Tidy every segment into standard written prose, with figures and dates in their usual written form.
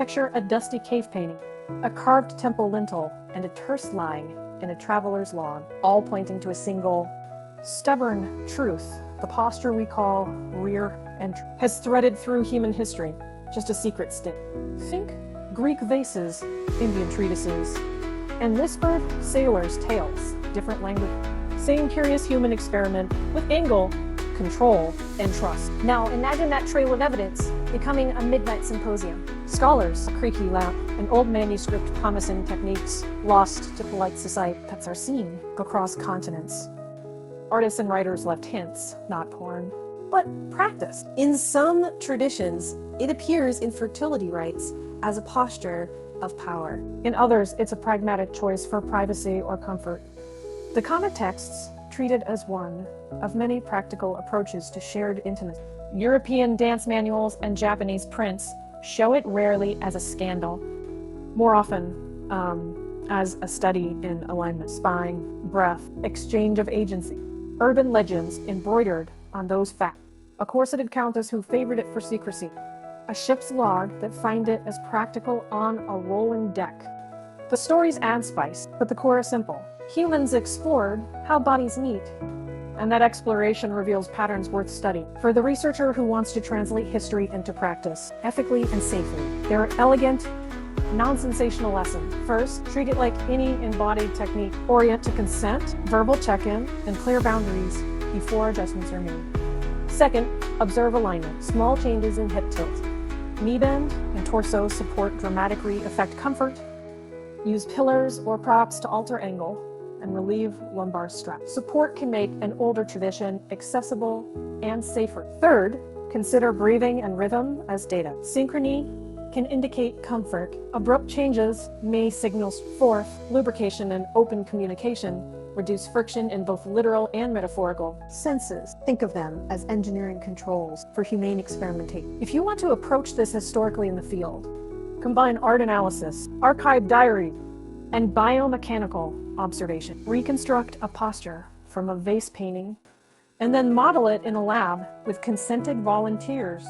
Picture a dusty cave painting, a carved temple lintel, and a terse line in a traveler's log, all pointing to a single, stubborn truth. The posture we call rear entry has threaded through human history, just a secret stick. Think Greek vases, Indian treatises, and whispered sailors' tales, different language. Same curious human experiment with angle, control, and trust. Now imagine that trail of evidence becoming a midnight symposium. Scholars, a creaky lamp, an old manuscript promising techniques lost to polite society that are seen across continents. Artists and writers left hints, not porn, but practiced. In some traditions, it appears in fertility rites as a posture of power. In others, it's a pragmatic choice for privacy or comfort. The comic texts treat it as one of many practical approaches to shared intimacy. European dance manuals and Japanese prints show it rarely as a scandal, more often as a study in alignment, spine, breath, exchange of agency. Urban legends embroidered on those facts. A corseted countess who favored it for secrecy. A ship's log that find it as practical on a rolling deck. The stories add spice, but the core is simple. Humans explored how bodies meet, and that exploration reveals patterns worth studying. For the researcher who wants to translate history into practice, ethically and safely, there are elegant, non-sensational lessons. First, treat it like any embodied technique. Orient to consent, verbal check-in, and clear boundaries before adjustments are made. Second, observe alignment. Small changes in hip tilt, knee bend, and torso support dramatically affect comfort. Use pillars or props to alter angle and relieve lumbar stress. Support can make an older tradition accessible and safer. Third, consider breathing and rhythm as data. Synchrony can indicate comfort. Abrupt changes may signal. Fourth, lubrication and open communication reduce friction in both literal and metaphorical senses. Think of them as engineering controls for humane experimentation. If you want to approach this historically in the field, combine art analysis, archived diary, and biomechanical observation. Reconstruct a posture from a vase painting, and then model it in a lab with consented volunteers,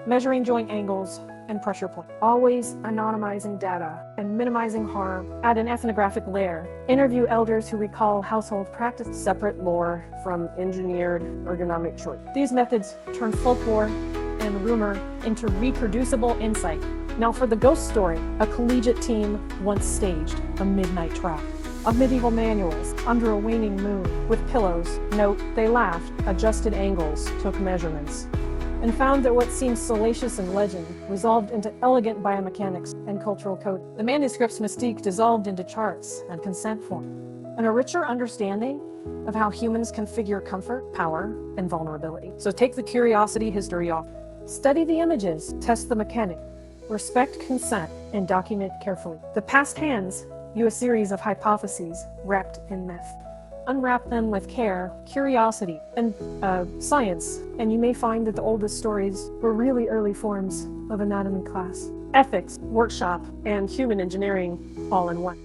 measuring joint angles and pressure points. Always anonymizing data and minimizing harm. Add an ethnographic layer. Interview elders who recall household practice. Separate lore from engineered ergonomic choice. These methods turn folklore and rumor into reproducible insight. Now for the ghost story, a collegiate team once staged a midnight trap of medieval manuals under a waning moon with pillows. Note, they laughed, adjusted angles, took measurements, and found that what seemed salacious in legend resolved into elegant biomechanics and cultural code. The manuscript's mystique dissolved into charts and consent form, and a richer understanding of how humans configure comfort, power, and vulnerability. So take the curiosity history off. Study the images, test the mechanic, respect consent, and document carefully. The past hands you a series of hypotheses wrapped in myth. Unwrap them with care, curiosity, and science, and you may find that the oldest stories were really early forms of anatomy class. Ethics, workshop, and human engineering all in one.